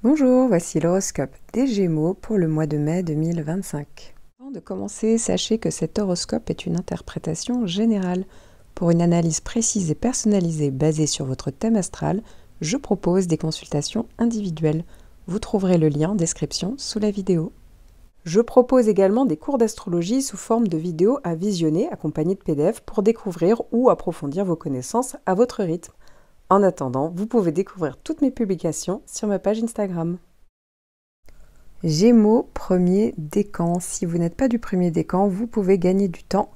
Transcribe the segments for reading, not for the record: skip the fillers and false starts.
Bonjour, voici l'horoscope des Gémeaux pour le mois de mai 2025. Avant de commencer, sachez que cet horoscope est une interprétation générale. Pour une analyse précise et personnalisée basée sur votre thème astral, je propose des consultations individuelles. Vous trouverez le lien en description sous la vidéo. Je propose également des cours d'astrologie sous forme de vidéos à visionner accompagnés de PDF pour découvrir ou approfondir vos connaissances à votre rythme. En attendant, vous pouvez découvrir toutes mes publications sur ma page Instagram. Gémeaux, premier décan. Si vous n'êtes pas du premier décan, vous pouvez gagner du temps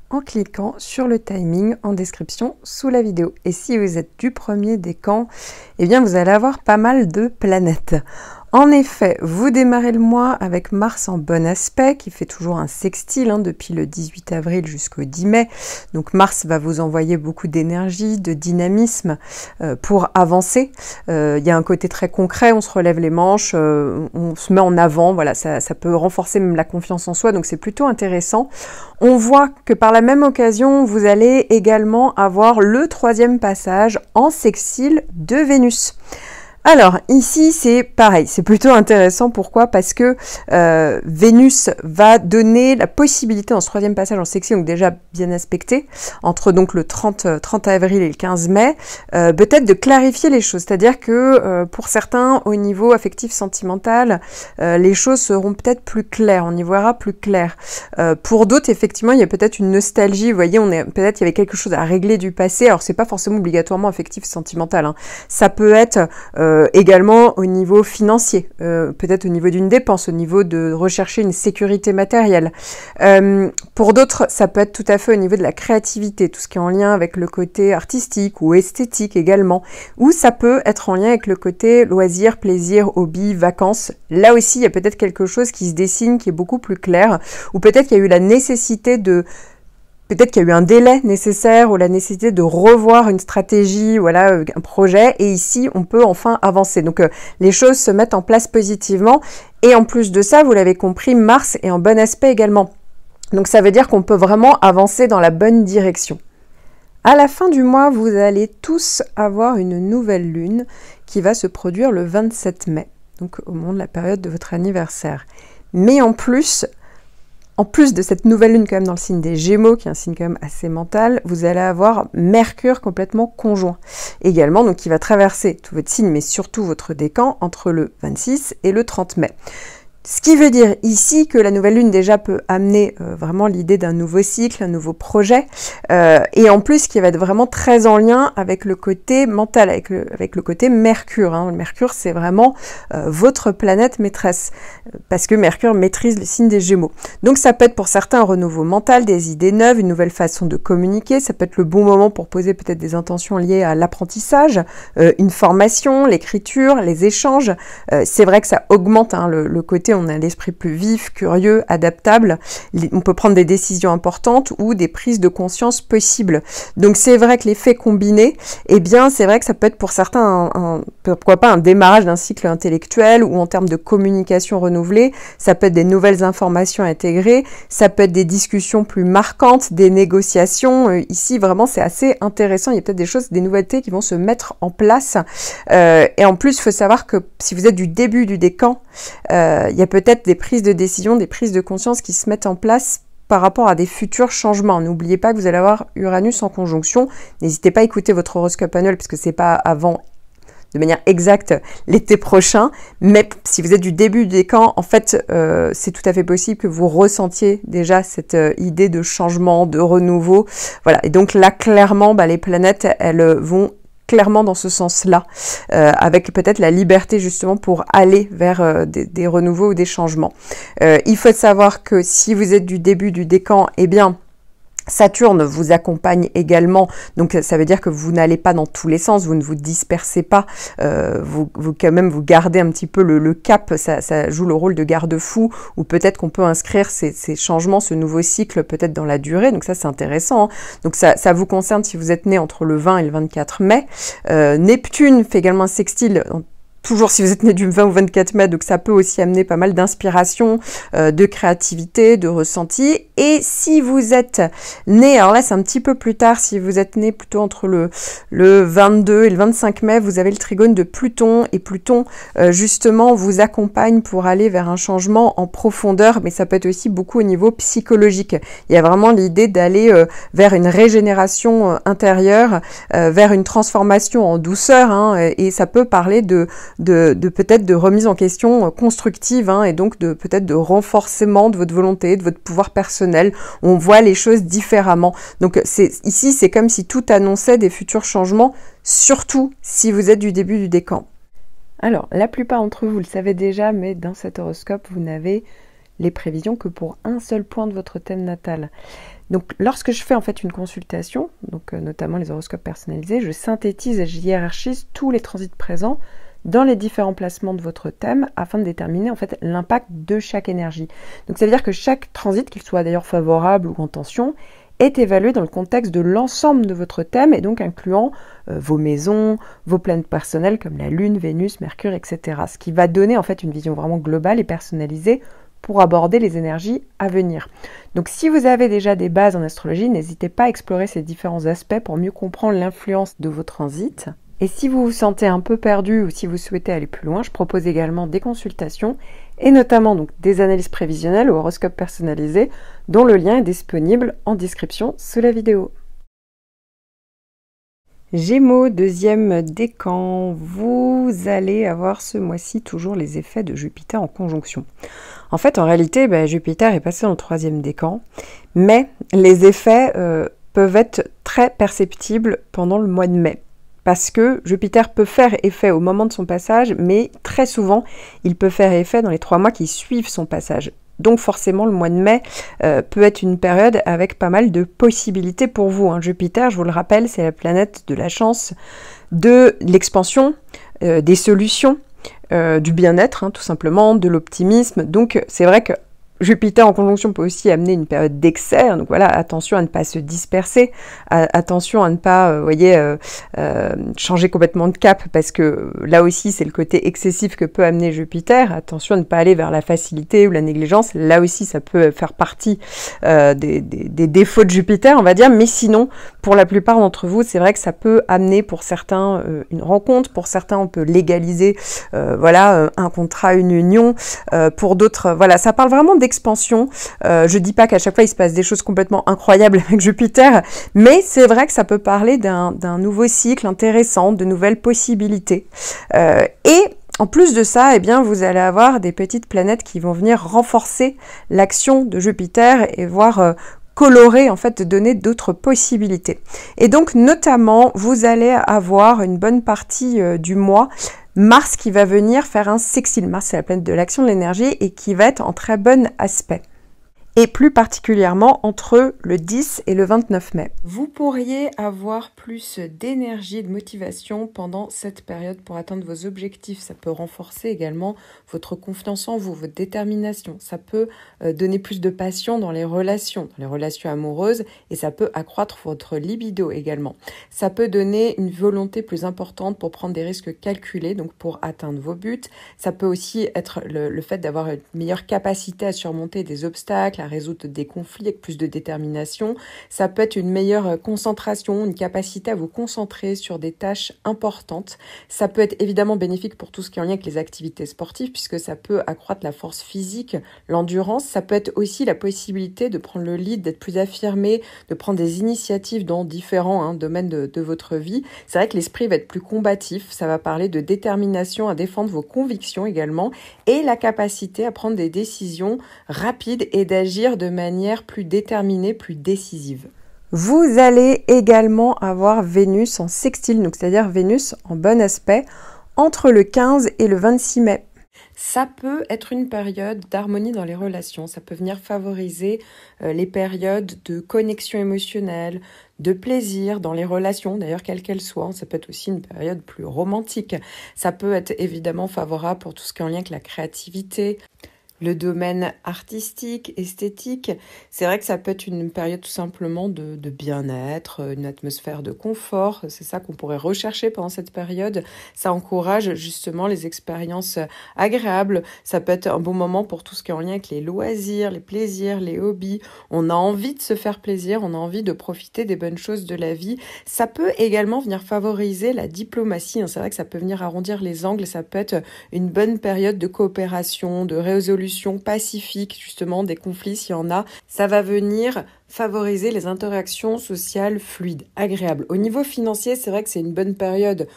en cliquant sur le timing en description sous la vidéo. Et si vous êtes du premier décan, eh bien vous allez avoir pas mal de planètes. En effet, vous démarrez le mois avec Mars en bon aspect, qui fait toujours un sextile depuis le 18 avril jusqu'au 10 mai. Donc Mars va vous envoyer beaucoup d'énergie, de dynamisme pour avancer. Il y a un côté très concret, on se relève les manches, on se met en avant, voilà, ça peut renforcer même la confiance en soi, donc c'est plutôt intéressant. On voit que par la même occasion, vous allez également avoir le troisième passage en sextile de Vénus. Alors ici c'est pareil, c'est plutôt intéressant. Pourquoi? Parce que Vénus va donner la possibilité en ce troisième passage en sextile, donc déjà bien aspecté, entre donc le 30 avril et le 15 mai, peut-être de clarifier les choses. C'est-à-dire que pour certains, au niveau affectif sentimental, les choses seront peut-être plus claires, on y verra plus clair. Pour d'autres, effectivement, il y a peut-être une nostalgie, vous voyez, peut-être il y avait quelque chose à régler du passé. Alors c'est pas forcément obligatoirement affectif sentimental, ça peut être également au niveau financier, peut-être au niveau d'une dépense, au niveau de rechercher une sécurité matérielle. Pour d'autres, ça peut être tout à fait au niveau de la créativité, tout ce qui est en lien avec le côté artistique ou esthétique également, ou ça peut être en lien avec le côté loisir, plaisir, hobby, vacances. Là aussi, il y a peut-être quelque chose qui se dessine, qui est beaucoup plus clair, ou peut-être qu'il y a eu la nécessité de... Peut-être qu'il y a eu un délai nécessaire ou la nécessité de revoir une stratégie, voilà, un projet, et ici, on peut enfin avancer. Donc, les choses se mettent en place positivement. Et en plus de ça, vous l'avez compris, Mars est en bon aspect également. Donc, ça veut dire qu'on peut vraiment avancer dans la bonne direction. À la fin du mois, vous allez tous avoir une nouvelle lune qui va se produire le 27 mai, donc au moment de la période de votre anniversaire. Mais en plus de cette nouvelle lune quand même dans le signe des Gémeaux, qui est un signe quand même assez mental, vous allez avoir Mercure complètement conjoint. Également, donc qui va traverser tout votre signe, mais surtout votre décan, entre le 26 et le 30 mai. Ce qui veut dire ici que la nouvelle lune déjà peut amener vraiment l'idée d'un nouveau cycle, un nouveau projet, et en plus qui va être vraiment très en lien avec le côté mental, avec le côté Mercure. Le Mercure, c'est vraiment votre planète maîtresse, parce que Mercure maîtrise le signe des Gémeaux. Donc ça peut être pour certains un renouveau mental, des idées neuves, une nouvelle façon de communiquer, ça peut être le bon moment pour poser peut-être des intentions liées à l'apprentissage, une formation, l'écriture, les échanges. C'est vrai que ça augmente le côté, on a l'esprit plus vif, curieux, adaptable, on peut prendre des décisions importantes ou des prises de conscience possibles. Donc c'est vrai que l'effet combiné, eh bien c'est vrai que ça peut être pour certains, pourquoi pas un démarrage d'un cycle intellectuel ou en termes de communication renouvelée, ça peut être des nouvelles informations intégrées, ça peut être des discussions plus marquantes, des négociations. Ici vraiment c'est assez intéressant, il y a peut-être des choses, des nouveautés qui vont se mettre en place. Et en plus il faut savoir que si vous êtes du début du décan, il y a peut-être des prises de décision, des prises de conscience qui se mettent en place par rapport à des futurs changements. N'oubliez pas que vous allez avoir Uranus en conjonction. N'hésitez pas à écouter votre horoscope annuel parce que c'est pas avant de manière exacte l'été prochain, mais si vous êtes du début du décan, en fait, c'est tout à fait possible que vous ressentiez déjà cette idée de changement, de renouveau. Voilà. Et donc là, clairement, les planètes, elles vont clairement dans ce sens-là, avec peut-être la liberté justement pour aller vers des renouveaux ou des changements. Il faut savoir que si vous êtes du début du décan, eh bien, Saturne vous accompagne également, donc ça veut dire que vous n'allez pas dans tous les sens, vous ne vous dispersez pas, vous quand même vous gardez un petit peu le cap, ça joue le rôle de garde-fou, ou peut-être qu'on peut inscrire ces changements, ce nouveau cycle peut-être dans la durée, donc ça c'est intéressant. Donc ça vous concerne si vous êtes né entre le 20 et le 24 mai. Neptune fait également un sextile toujours si vous êtes né du 20 ou 24 mai, donc ça peut aussi amener pas mal d'inspiration, de créativité, de ressenti. Et si vous êtes né, alors là c'est un petit peu plus tard, si vous êtes né plutôt entre le 22 et le 25 mai, vous avez le trigone de Pluton, et Pluton justement vous accompagne pour aller vers un changement en profondeur, mais ça peut être aussi beaucoup au niveau psychologique. Il y a vraiment l'idée d'aller vers une régénération intérieure, vers une transformation en douceur, hein, et ça peut parler de peut-être de remise en question constructive, hein, et donc de peut-être de renforcement de votre volonté, de votre pouvoir personnel. On voit les choses différemment. Donc ici, c'est comme si tout annonçait des futurs changements, surtout si vous êtes du début du décan. Alors, la plupart d'entre vous le savez déjà, mais dans cet horoscope, vous n'avez les prévisions que pour un seul point de votre thème natal. Donc, lorsque je fais en fait une consultation, donc notamment les horoscopes personnalisés, je synthétise et je hiérarchise tous les transits présents dans les différents placements de votre thème afin de déterminer en fait l'impact de chaque énergie. Donc ça veut dire que chaque transit, qu'il soit d'ailleurs favorable ou en tension, est évalué dans le contexte de l'ensemble de votre thème et donc incluant vos maisons, vos planètes personnelles comme la Lune, Vénus, Mercure, etc. Ce qui va donner en fait une vision vraiment globale et personnalisée pour aborder les énergies à venir. Donc si vous avez déjà des bases en astrologie, n'hésitez pas à explorer ces différents aspects pour mieux comprendre l'influence de vos transits. Et si vous vous sentez un peu perdu ou si vous souhaitez aller plus loin, je propose également des consultations et notamment donc des analyses prévisionnelles ou horoscopes personnalisés dont le lien est disponible en description sous la vidéo. Gémeaux, deuxième décan, vous allez avoir ce mois-ci toujours les effets de Jupiter en conjonction. En fait, en réalité, Jupiter est passé dans le troisième décan, mais les effets peuvent être très perceptibles pendant le mois de mai. Parce que Jupiter peut faire effet au moment de son passage, mais très souvent, il peut faire effet dans les 3 mois qui suivent son passage. Donc forcément, le mois de mai peut être une période avec pas mal de possibilités pour vous, hein. Jupiter, je vous le rappelle, c'est la planète de la chance, de l'expansion, des solutions, du bien-être, hein, tout simplement, de l'optimisme. Donc c'est vrai que Jupiter en conjonction peut aussi amener une période d'excès, donc voilà, attention à ne pas se disperser, attention à ne pas, changer complètement de cap, parce que là aussi c'est le côté excessif que peut amener Jupiter, attention à ne pas aller vers la facilité ou la négligence, là aussi ça peut faire partie des défauts de Jupiter, on va dire, mais sinon, pour la plupart d'entre vous, c'est vrai que ça peut amener pour certains une rencontre, pour certains on peut légaliser, un contrat, une union, pour d'autres, voilà, ça parle vraiment d'expansion. Je dis pas qu'à chaque fois il se passe des choses complètement incroyables avec Jupiter, mais c'est vrai que ça peut parler d'un nouveau cycle intéressant, de nouvelles possibilités. Et en plus de ça, vous allez avoir des petites planètes qui vont venir renforcer l'action de Jupiter et voir colorer, en fait, donner d'autres possibilités. Et donc, notamment, vous allez avoir une bonne partie du mois Mars qui va venir faire un sextile. Mars, c'est la planète de l'action, de l'énergie, et qui va être en très bon aspect. Et plus particulièrement entre le 10 et le 29 mai. Vous pourriez avoir plus d'énergie, de motivation pendant cette période pour atteindre vos objectifs. Ça peut renforcer également votre confiance en vous, votre détermination. Ça peut donner plus de passion dans les relations amoureuses, et ça peut accroître votre libido également. Ça peut donner une volonté plus importante pour prendre des risques calculés, donc pour atteindre vos buts. Ça peut aussi être le fait d'avoir une meilleure capacité à surmonter des obstacles, à résoudre des conflits avec plus de détermination. Ça peut être une meilleure concentration, une capacité à vous concentrer sur des tâches importantes. Ça peut être évidemment bénéfique pour tout ce qui est en lien avec les activités sportives, puisque ça peut accroître la force physique, l'endurance. Ça peut être aussi la possibilité de prendre le lead, d'être plus affirmé, de prendre des initiatives dans différents domaines de votre vie. C'est vrai que l'esprit va être plus combatif. Ça va parler de détermination à défendre vos convictions également, et la capacité à prendre des décisions rapides et d'agir de manière plus déterminée, plus décisive. Vous allez également avoir Vénus en sextile, donc c'est-à-dire Vénus en bon aspect, entre le 15 et le 26 mai. Ça peut être une période d'harmonie dans les relations, ça peut venir favoriser les périodes de connexion émotionnelle, de plaisir dans les relations, d'ailleurs quelles qu'elles soient. Ça peut être aussi une période plus romantique. Ça peut être évidemment favorable pour tout ce qui est en lien avec la créativité. le domaine artistique, esthétique. C'est vrai que ça peut être une période tout simplement de bien-être, une atmosphère de confort. C'est ça qu'on pourrait rechercher pendant cette période. Ça encourage justement les expériences agréables. Ça peut être un bon moment pour tout ce qui est en lien avec les loisirs, les plaisirs, les hobbies. On a envie de se faire plaisir, on a envie de profiter des bonnes choses de la vie. Ça peut également venir favoriser la diplomatie. C'est vrai que ça peut venir arrondir les angles. Ça peut être une bonne période de coopération, de résolution pacifique, justement, des conflits s'il y en a. Ça va venir favoriser les interactions sociales fluides, agréables. Au niveau financier, c'est vrai que c'est une bonne période.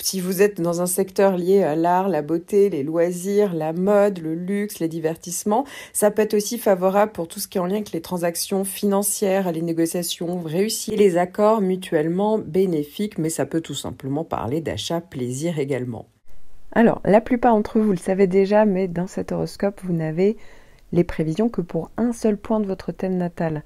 Si vous êtes dans un secteur lié à l'art, la beauté, les loisirs, la mode, le luxe, les divertissements, ça peut être aussi favorable pour tout ce qui est en lien avec les transactions financières, les négociations réussies, les accords mutuellement bénéfiques, mais ça peut tout simplement parler d'achat plaisir également. Alors, la plupart d'entre vous le savez déjà, mais dans cet horoscope, vous n'avez les prévisions que pour un seul point de votre thème natal.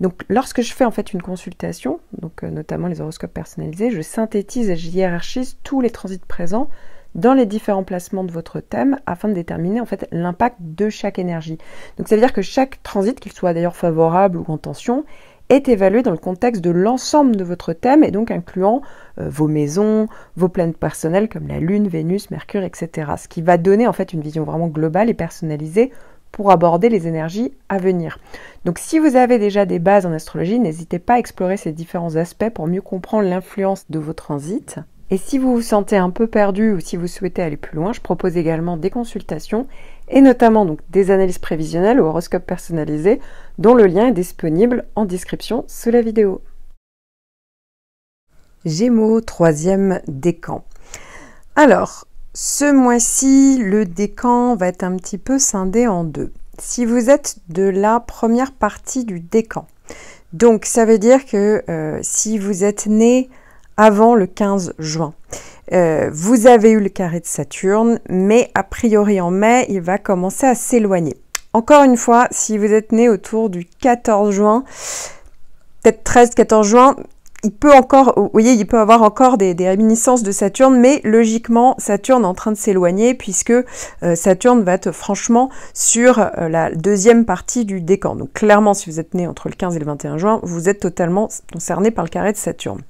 Donc, lorsque je fais en fait une consultation, donc notamment les horoscopes personnalisés, je synthétise et je hiérarchise tous les transits présents dans les différents placements de votre thème afin de déterminer en fait l'impact de chaque énergie. Donc, ça veut dire que chaque transit, qu'il soit d'ailleurs favorable ou en tension, est évalué dans le contexte de l'ensemble de votre thème et donc incluant vos maisons, vos planètes personnelles comme la Lune, Vénus, Mercure, etc. Ce qui va donner en fait une vision vraiment globale et personnalisée pour aborder les énergies à venir. Donc si vous avez déjà des bases en astrologie, n'hésitez pas à explorer ces différents aspects pour mieux comprendre l'influence de vos transits. Et si vous vous sentez un peu perdu ou si vous souhaitez aller plus loin, je propose également des consultations et notamment donc des analyses prévisionnelles ou horoscopes personnalisés dont le lien est disponible en description sous la vidéo. Gémeaux, 3e décan. Alors, ce mois-ci, le décan va être un petit peu scindé en deux. Si vous êtes de la première partie du décan, donc ça veut dire que si vous êtes né avant le 15 juin, vous avez eu le carré de Saturne, mais a priori en mai, il va commencer à s'éloigner. Encore une fois, si vous êtes né autour du 14 juin, peut-être 13-14 juin, il peut encore, vous voyez, il peut avoir encore des réminiscences de Saturne, mais logiquement, Saturne est en train de s'éloigner puisque Saturne va être franchement sur la deuxième partie du décan. Donc clairement, si vous êtes né entre le 15 et le 21 juin, vous êtes totalement concerné par le carré de Saturne.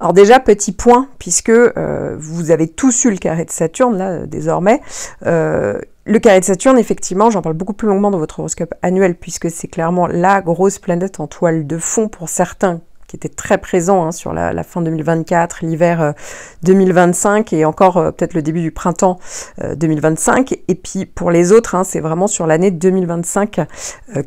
Alors déjà, petit point, puisque vous avez tous eu le carré de Saturne, là, désormais. Le carré de Saturne, effectivement, j'en parle beaucoup plus longuement dans votre horoscope annuel, puisque c'est clairement la grosse planète en toile de fond pour certains, qui était très présent sur la fin 2024, l'hiver 2025 et encore peut-être le début du printemps 2025. Et puis pour les autres, c'est vraiment sur l'année 2025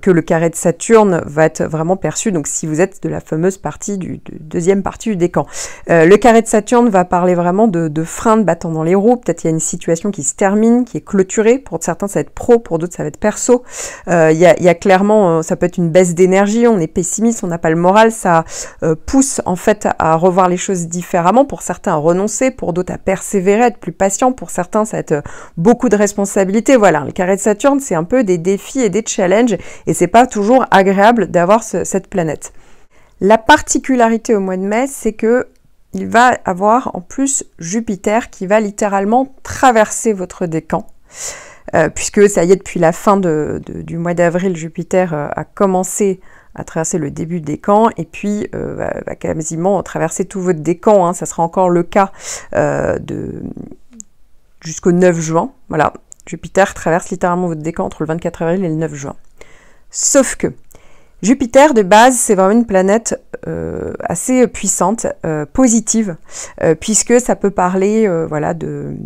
que le carré de Saturne va être vraiment perçu. Donc si vous êtes de la fameuse partie deuxième partie du décan. Le carré de Saturne va parler vraiment de frein de battant dans les roues. Peut-être il y a une situation qui se termine, qui est clôturée. Pour certains, ça va être pro, pour d'autres, ça va être perso. Il y a clairement, ça peut être une baisse d'énergie, on est pessimiste, on n'a pas le moral, ça pousse en fait à revoir les choses différemment, pour certains à renoncer, pour d'autres à persévérer, à être plus patient, pour certains ça va être beaucoup de responsabilités. Voilà, le carré de Saturne, c'est un peu des défis et des challenges et c'est pas toujours agréable d'avoir cette planète. La particularité au mois de mai, c'est que il va avoir en plus Jupiter qui va littéralement traverser votre décan. Puisque ça y est, depuis la fin du mois d'avril, Jupiter a commencé à traverser le début des décan et puis va quasiment traverser tout votre décan. Ça sera encore le cas jusqu'au 9 juin. Voilà, Jupiter traverse littéralement votre décan entre le 24 avril et le 9 juin. Sauf que Jupiter, de base, c'est vraiment une planète assez puissante, positive, puisque ça peut parler voilà, de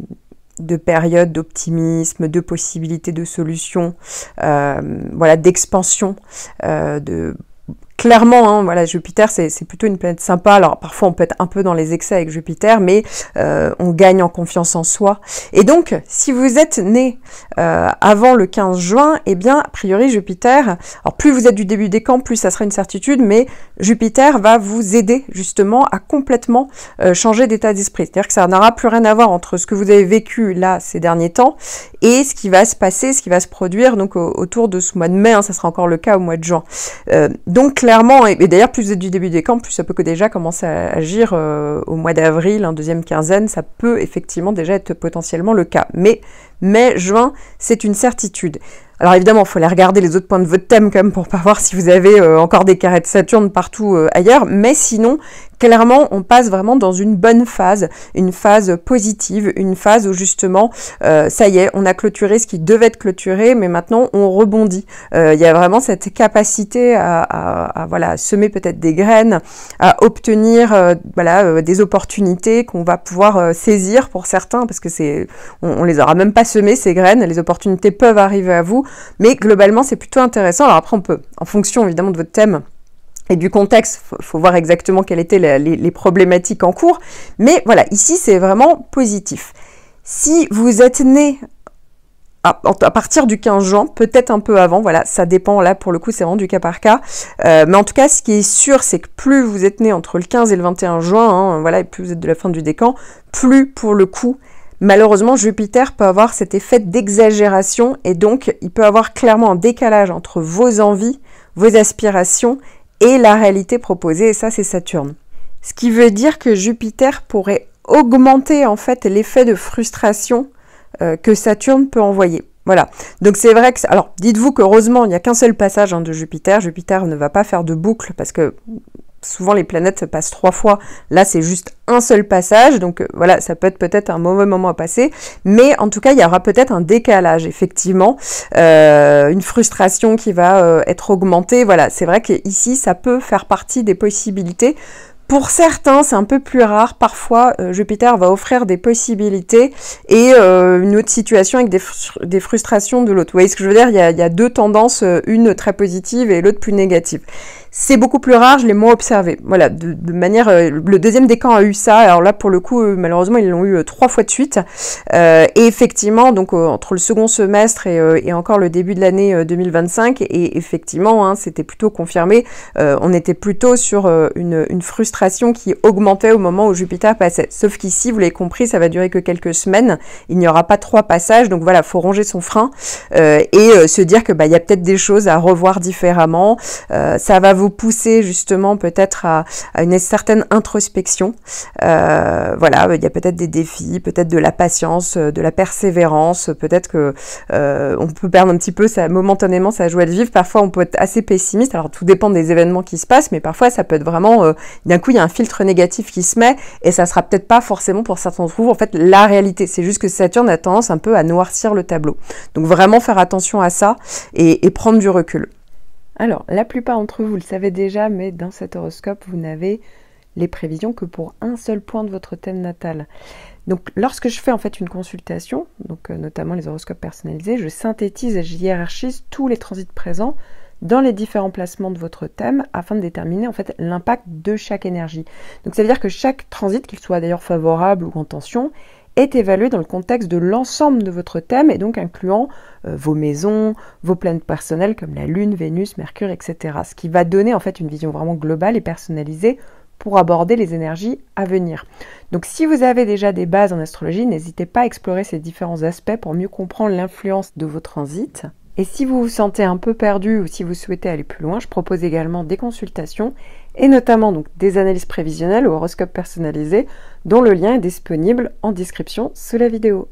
périodes d'optimisme, de possibilités de solutions, voilà, d'expansion, clairement, voilà, Jupiter, c'est plutôt une planète sympa. Alors, parfois, on peut être un peu dans les excès avec Jupiter, mais on gagne en confiance en soi. Et donc, si vous êtes né avant le 15 juin, eh bien, a priori, Jupiter, alors plus vous êtes du début des camps, plus ça sera une certitude, mais Jupiter va vous aider, justement, à complètement changer d'état d'esprit. C'est-à-dire que ça n'aura plus rien à voir entre ce que vous avez vécu, là, ces derniers temps, et ce qui va se passer, ce qui va se produire, donc, autour de ce mois de mai, ça sera encore le cas au mois de juin. Donc, clairement, et d'ailleurs, plus vous êtes du début des camps, plus ça peut que déjà commencer à agir au mois d'avril, deuxième quinzaine, ça peut effectivement déjà être potentiellement le cas. Mais mai, juin, c'est une certitude. Alors évidemment, il faut aller regarder les autres points de votre thème quand même pour pas voir si vous avez encore des carrés de Saturne partout ailleurs, mais sinon, clairement, on passe vraiment dans une bonne phase, une phase positive, une phase où justement, ça y est, on a clôturé ce qui devait être clôturé, mais maintenant on rebondit. Il y a vraiment cette capacité à voilà, semer peut-être des graines, à obtenir voilà, des opportunités qu'on va pouvoir saisir pour certains, parce que on les aura même pas semées ces graines, les opportunités peuvent arriver à vous, mais globalement c'est plutôt intéressant. Alors après on peut, en fonction évidemment de votre thème, et du contexte, faut voir exactement quelles étaient les problématiques en cours. Mais voilà, ici, c'est vraiment positif. Si vous êtes né à partir du 15 juin, peut-être un peu avant, voilà, ça dépend, là, pour le coup, c'est vraiment du cas par cas. Mais en tout cas, ce qui est sûr, c'est que plus vous êtes né entre le 15 et le 21 juin, hein, voilà, et plus vous êtes de la fin du décan, plus, pour le coup, malheureusement, Jupiter peut avoir cet effet d'exagération, et donc, il peut avoir clairement un décalage entre vos envies, vos aspirations, et la réalité proposée, et ça c'est Saturne. Ce qui veut dire que Jupiter pourrait augmenter en fait l'effet de frustration que Saturne peut envoyer. Voilà, donc c'est vrai que... Alors, dites-vous qu'heureusement, il n'y a qu'un seul passage de Jupiter. Jupiter ne va pas faire de boucle parce que souvent les planètes passent 3 fois. Là, c'est juste un seul passage. Donc voilà, ça peut être peut-être un mauvais moment à passer. Mais en tout cas, il y aura peut-être un décalage, effectivement. Une frustration qui va être augmentée. Voilà, c'est vrai qu'ici, ça peut faire partie des possibilités. Pour certains, c'est un peu plus rare. Parfois, Jupiter va offrir des possibilités et une autre situation avec des frustrations de l'autre. Vous voyez ce que je veux dire ? Il y a deux tendances, une très positive et l'autre plus négative. C'est beaucoup plus rare, je l'ai moins observé. Voilà, de manière... le deuxième décan a eu ça. Alors là, pour le coup, malheureusement, ils l'ont eu 3 fois de suite. Et effectivement, donc entre le second semestre et encore le début de l'année 2025, et effectivement, hein, c'était plutôt confirmé. On était plutôt sur une frustration qui augmentait au moment où Jupiter passait. Sauf qu'ici, vous l'avez compris, ça va durer que quelques semaines. Il n'y aura pas 3 passages. Donc voilà, faut ronger son frein et se dire que il y a peut-être des choses à revoir différemment. Ça va vous pousser justement peut-être à une certaine introspection. Voilà, il y a peut-être des défis, peut-être de la patience, de la persévérance, peut-être que on peut perdre un petit peu momentanément sa joie de vivre. Parfois, on peut être assez pessimiste. Alors, tout dépend des événements qui se passent, mais parfois, ça peut être vraiment... d'un coup, il y a un filtre négatif qui se met et ça sera peut-être pas forcément pour certains d'entre vous, en fait, la réalité. C'est juste que Saturne a tendance un peu à noircir le tableau. Donc, vraiment faire attention à ça et prendre du recul. Alors, la plupart d'entre vous le savez déjà, mais dans cet horoscope, vous n'avez les prévisions que pour un seul point de votre thème natal. Donc, lorsque je fais en fait une consultation, donc notamment les horoscopes personnalisés, je synthétise et je hiérarchise tous les transits présents dans les différents placements de votre thème afin de déterminer en fait l'impact de chaque énergie. Donc, ça veut dire que chaque transit, qu'il soit d'ailleurs favorable ou en tension, est évalué dans le contexte de l'ensemble de votre thème et donc incluant vos maisons, vos planètes personnelles comme la Lune, Vénus, Mercure, etc. Ce qui va donner en fait une vision vraiment globale et personnalisée pour aborder les énergies à venir. Donc si vous avez déjà des bases en astrologie, n'hésitez pas à explorer ces différents aspects pour mieux comprendre l'influence de vos transits. Et si vous vous sentez un peu perdu ou si vous souhaitez aller plus loin, je propose également des consultations et notamment donc des analyses prévisionnelles ou horoscopes personnalisés dont le lien est disponible en description sous la vidéo.